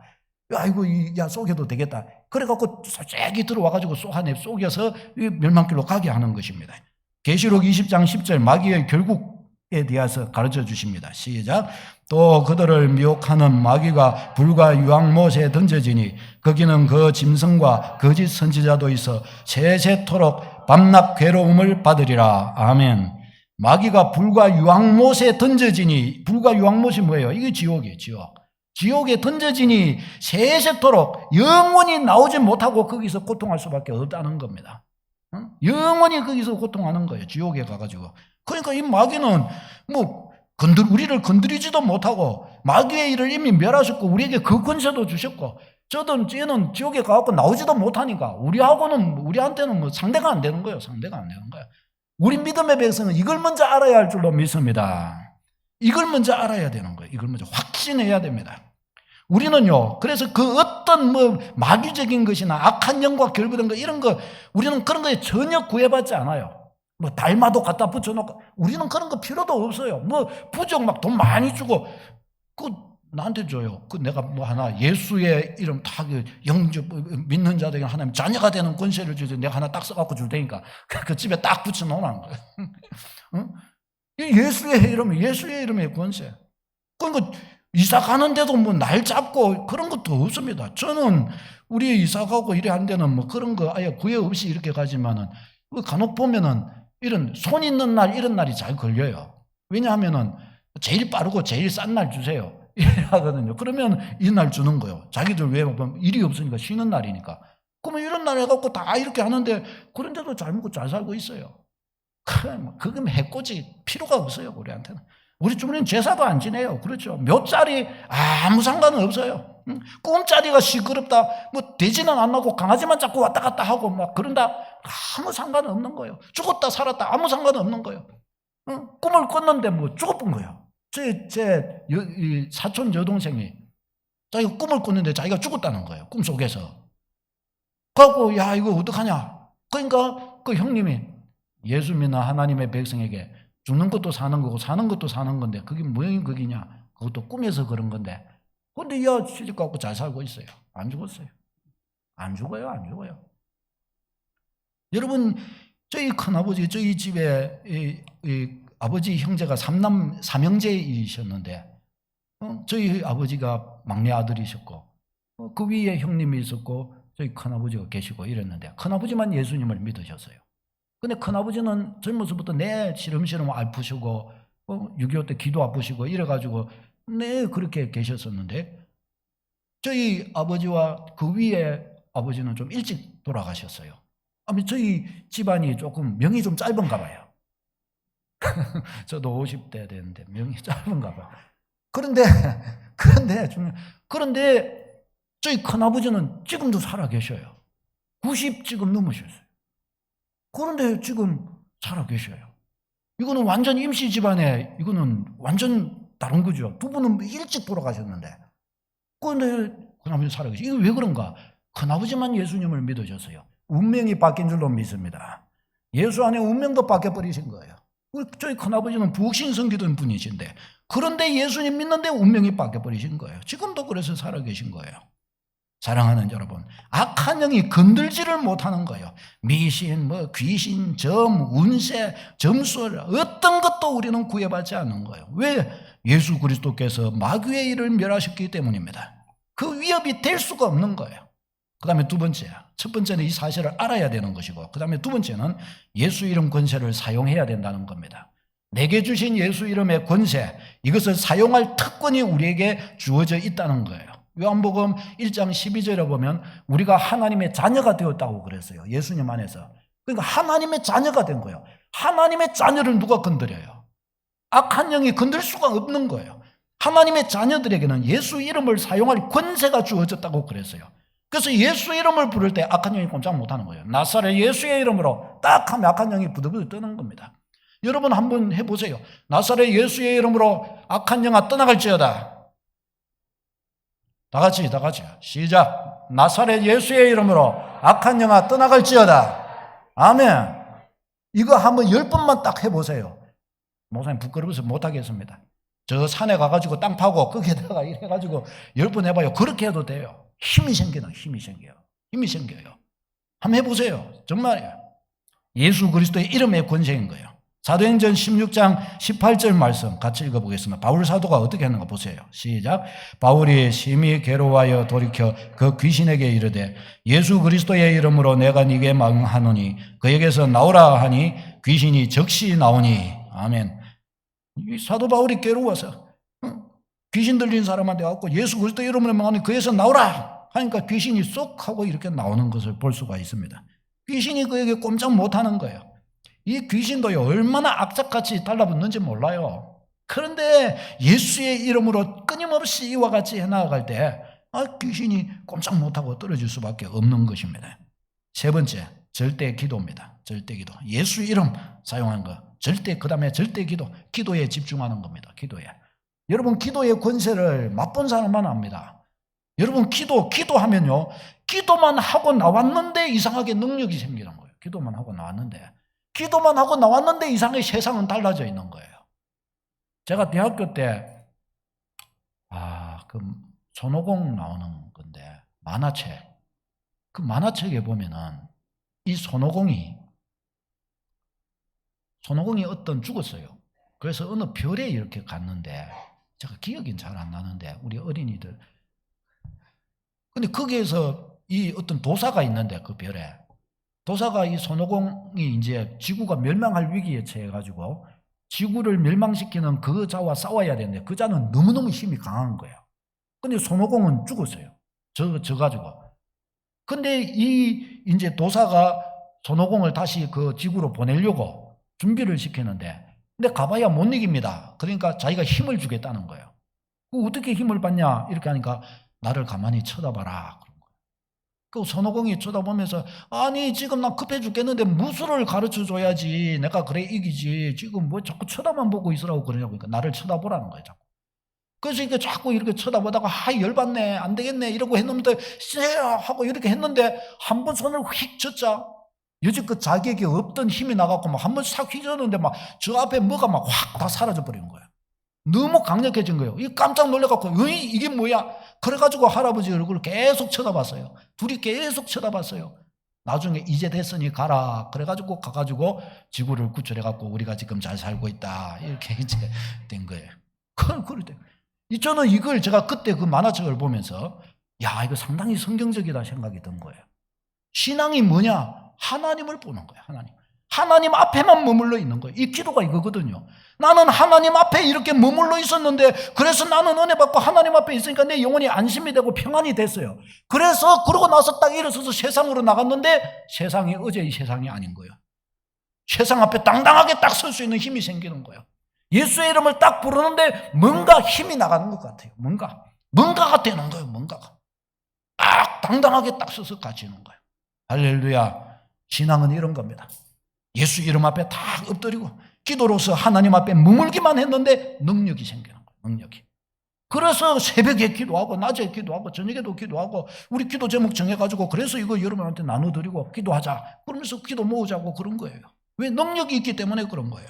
아이고, 야, 속여도 되겠다. 그래갖고 솔직히 들어와가지고 안에 속여서 멸망길로 가게 하는 것입니다. 계시록 20장 10절 마귀의 결국에 대해서 가르쳐 주십니다. 시작. 또 그들을 미혹하는 마귀가 불과 유황못에 던져지니 거기는 그 짐승과 거짓 선지자도 있어 세세토록 밤낮 괴로움을 받으리라. 아멘. 마귀가 불과 유황못에 던져지니, 불과 유황못이 뭐예요? 이게 지옥이에요. 지옥에 던져지니 세세토록 영원히 나오지 못하고 거기서 고통할 수밖에 없다는 겁니다. 영원히 거기서 고통하는 거예요. 지옥에 가가지고. 그러니까 이 마귀는 우리를 건드리지도 못하고 마귀의 일을 이미 멸하셨고 우리에게 그 권세도 주셨고, 쟤는 지옥에 가갖고 나오지도 못하니까 우리한테는 상대가 안 되는 거예요. 상대가 안 되는 거예요. 우리 믿음의 백성은 이걸 먼저 알아야 할 줄로 믿습니다. 이걸 먼저 알아야 되는 거예요. 이걸 먼저 확신해야 됩니다. 우리는요, 그래서 그 어떤 마귀적인 것이나 악한 영과 결부된 거, 이런 거, 우리는 그런 거에 전혀 구애받지 않아요. 달마도 갖다 붙여놓고, 우리는 그런 거 필요도 없어요. 부적 막 돈 많이 주고, 나한테 줘요. 내가 하나, 예수의 이름 다 믿는 자들에게 하나님 자녀가 되는 권세를 주죠. 내가 하나 딱 써갖고 줄 테니까, 그 집에 딱 붙여놓으라는 거예요. 응? 예수의 이름의 권세. 그러니까 이사 가는데도 날 잡고 그런 것도 없습니다. 저는 우리 이사 가고 이래 한 데는 그런 거 아예 구애 없이 이렇게 가지만은 간혹 보면은 이런 손 있는 날 이런 날이 잘 걸려요. 왜냐하면은 제일 빠르고 제일 싼 날 주세요. 이래 하거든요. 그러면 이 날 주는 거예요. 자기들 왜 일이 없으니까 쉬는 날이니까. 그러면 이런 날 해갖고 다 이렇게 하는데 그런데도 잘 먹고 잘 살고 있어요. 그건 해코지 필요가 없어요, 우리한테는. 우리 주부는 제사도 안 지내요. 그렇죠. 묘짜리 아무 상관은 없어요. 꿈짜리가 시끄럽다, 돼지는 안 나고 강아지만 자꾸 왔다 갔다 하고 그런다, 아무 상관은 없는 거예요. 죽었다 살았다 아무 상관은 없는 거예요. 꿈을 꿨는데 뭐 죽어본 거야. 이 사촌 여동생이 자기가 꿈을 꿨는데 자기가 죽었다는 거예요. 꿈속에서. 그래갖고 야 이거 어떡하냐. 그러니까 그 형님이 예수 믿는 하나님의 백성에게 죽는 것도 사는 거고 사는 것도 사는 건데 그게 뭐의 극이냐. 그것도 꿈에서 그런 건데. 근데 야 시집 갖고 잘 살고 있어요. 안 죽었어요. 안 죽어요. 안 죽어요. 여러분 저희 큰아버지 저희 집에 이 아버지 형제가 삼형제이셨는데 저희 아버지가 막내 아들이셨고 그 위에 형님이 있었고 저희 큰아버지가 계시고 이랬는데 큰아버지만 예수님을 믿으셨어요. 근데 큰아버지는 젊어서부터 내 시름시름 아프시고 6.25 때 기도 아프시고 이래가지고 네 그렇게 계셨었는데 저희 아버지와 그 위에 아버지는 좀 일찍 돌아가셨어요. 저희 집안이 조금 명이 좀 짧은가 봐요. 저도 50대 되는데 명이 짧은가 봐요. 그런데 저희 큰아버지는 지금도 살아 계셔요. 90 지금 넘으셨어요. 그런데 지금 살아 계셔요. 이거는 완전 임시 집안에 이거는 완전 다른 거죠. 두 분은 일찍 돌아가셨는데 그런데 큰아버지 살아 계셔요. 이거 왜 그런가? 큰아버지만 예수님을 믿으셨어요. 운명이 바뀐 줄로 믿습니다. 예수 안에 운명도 바뀌어버리신 거예요. 저희 큰아버지는 부흥신 섬기던 분이신데 그런데 예수님 믿는데 운명이 바뀌어버리신 거예요. 지금도 그래서 살아 계신 거예요. 사랑하는 여러분, 악한 영이 건들지를 못하는 거예요. 미신, 귀신, 운세, 점술 어떤 것도 우리는 구해받지 않는 거예요. 왜? 예수 그리스도께서 마귀의 일을 멸하셨기 때문입니다. 그 위협이 될 수가 없는 거예요. 그 다음에 두 번째, 첫 번째는 이 사실을 알아야 되는 것이고 그 다음에 두 번째는 예수 이름 권세를 사용해야 된다는 겁니다. 내게 주신 예수 이름의 권세, 이것을 사용할 특권이 우리에게 주어져 있다는 거예요. 요한복음 1장 12절에 보면 우리가 하나님의 자녀가 되었다고 그랬어요. 예수님 안에서. 그러니까 하나님의 자녀가 된 거예요. 하나님의 자녀를 누가 건드려요? 악한 영이 건들 수가 없는 거예요. 하나님의 자녀들에게는 예수 이름을 사용할 권세가 주어졌다고 그랬어요. 그래서 예수 이름을 부를 때 악한 영이 꼼짝 못하는 거예요. 나사렛 예수의 이름으로 딱 하면 악한 영이 부들부들 떠는 겁니다. 여러분 한번 해보세요. 나사렛 예수의 이름으로 악한 영아 떠나갈지어다. 다 같이 시작. 나사렛 예수의 이름으로 악한 영아 떠나갈지어다. 아멘. 이거 한번 10번만 딱 해보세요. 목사님 부끄러워서 못하겠습니다. 저 산에 가가지고 땅 파고 거기에다가 이래가지고 10번 해봐요. 그렇게 해도 돼요. 힘이 생겨요. 한번 해보세요. 정말이에요. 예수 그리스도의 이름의 권세인 거예요. 사도행전 16장 18절 말씀 같이 읽어보겠습니다. 바울 사도가 어떻게 하는가 보세요. 시작. 바울이 심히 괴로워하여 돌이켜 그 귀신에게 이르되 예수 그리스도의 이름으로 내가 네게 망하노니 그에게서 나오라 하니 귀신이 즉시 나오니. 아멘. 사도 바울이 괴로워서 귀신 들린 사람한테 갖고 예수 그리스도 이름으로 망하니 그에서 나오라 하니까 귀신이 쏙 하고 이렇게 나오는 것을 볼 수가 있습니다. 귀신이 그에게 꼼짝 못하는 거예요. 이 귀신도요 얼마나 악착같이 달라붙는지 몰라요. 그런데 예수의 이름으로 끊임없이 이와 같이 해나갈 때 귀신이 꼼짝 못하고 떨어질 수밖에 없는 것입니다. 세 번째, 절대 기도입니다. 절대 기도. 예수 이름 사용하는 거. 그 다음에 절대 기도. 기도에 집중하는 겁니다. 기도에. 여러분 기도의 권세를 맛본 사람만 압니다. 여러분 기도하면요 기도만 하고 나왔는데 이상하게 능력이 생기는 거예요. 기도만 하고 나왔는데 이상하게 세상은 달라져 있는 거예요. 제가 대학교 때 그 손오공 나오는 건데 만화책. 그 만화책에 보면은 이 손오공이 죽었어요. 그래서 어느 별에 이렇게 갔는데 제가 기억이 잘 안 나는데 우리 어린이들 근데 거기에서 이 어떤 도사가 있는데 그 별에 도사가 이 손오공이 이제 지구가 멸망할 위기에 처해가지고 지구를 멸망시키는 그 자와 싸워야 되는데 그 자는 너무너무 힘이 강한 거예요. 근데 손오공은 죽었어요. 져가지고. 근데 이 이제 도사가 손오공을 다시 그 지구로 보내려고 준비를 시키는데 근데 가봐야 못 이깁니다. 그러니까 자기가 힘을 주겠다는 거예요. 어떻게 힘을 받냐 이렇게 하니까 나를 가만히 쳐다봐라. 그 손오공이 쳐다보면서 아니 지금 나 급해 죽겠는데 무술을 가르쳐 줘야지 내가 그래 이기지 지금 뭐 자꾸 쳐다만 보고 있으라고 그러냐고. 그러니까 나를 쳐다보라는 거예요 자꾸. 그래서 이렇게 자꾸 이렇게 쳐다보다가 열받네 안 되겠네 이러고 했는데 하고 이렇게 했는데 한 번 손을 휙 쳤자 여지껏 자기에게 없던 힘이 나갖고 막 한 번 싹 휘저었는데 막 저 앞에 뭐가 막 확 다 사라져 버리는 거예요. 너무 강력해진 거예요. 이 깜짝 놀래갖고 이게 뭐야? 그래가지고 할아버지 얼굴을 계속 쳐다봤어요. 둘이 계속 쳐다봤어요. 나중에 이제 됐으니 가라. 그래가지고 가가지고 지구를 구출해갖고 우리가 지금 잘 살고 있다. 이렇게 이제 된 거예요. 그런데 저는 이걸 제가 그때 그 만화책을 보면서 야 이거 상당히 성경적이다 생각이 든 거예요. 신앙이 뭐냐? 하나님을 보는 거예요. 하나님 앞에만 머물러 있는 거예요. 이 기도가 이거거든요. 나는 하나님 앞에 이렇게 머물러 있었는데 그래서 나는 은혜 받고 하나님 앞에 있으니까 내 영혼이 안심이 되고 평안이 됐어요. 그래서 그러고 나서 딱 일어서서 세상으로 나갔는데 세상이 어제의 세상이 아닌 거예요. 세상 앞에 당당하게 딱 설 수 있는 힘이 생기는 거예요. 예수의 이름을 딱 부르는데 뭔가 힘이 나가는 것 같아요. 뭔가가 되는 거예요. 뭔가가 딱 당당하게 딱 서서 가지는 거예요. 할렐루야. 신앙은 이런 겁니다. 예수 이름 앞에 딱 엎드리고 기도로서 하나님 앞에 머물기만 했는데 능력이 생기는 거예요. 능력이. 그래서 새벽에 기도하고 낮에 기도하고 저녁에도 기도하고 우리 기도 제목 정해가지고 그래서 이거 여러분한테 나눠드리고 기도하자 그러면서 기도 모으자고 그런 거예요. 왜? 능력이 있기 때문에 그런 거예요.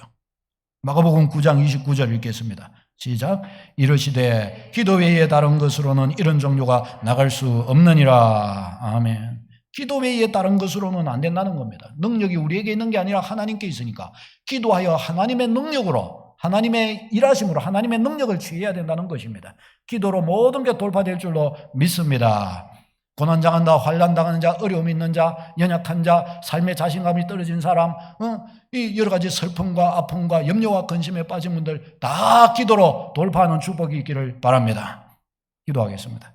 마가복음 9장 29절 읽겠습니다. 시작. 이르시되 기도 외에 다른 것으로는 이런 종교가 나갈 수 없느니라. 아멘. 기도 외에 다른 것으로는 안 된다는 겁니다. 능력이 우리에게 있는 게 아니라 하나님께 있으니까 기도하여 하나님의 능력으로 하나님의 일하심으로 하나님의 능력을 취해야 된다는 것입니다. 기도로 모든 게 돌파될 줄로 믿습니다. 고난당한다, 환난당하는 자, 어려움 있는 자, 연약한 자, 삶의 자신감이 떨어진 사람, 이 여러 가지 슬픔과 아픔과 염려와 근심에 빠진 분들 다 기도로 돌파하는 축복이 있기를 바랍니다. 기도하겠습니다.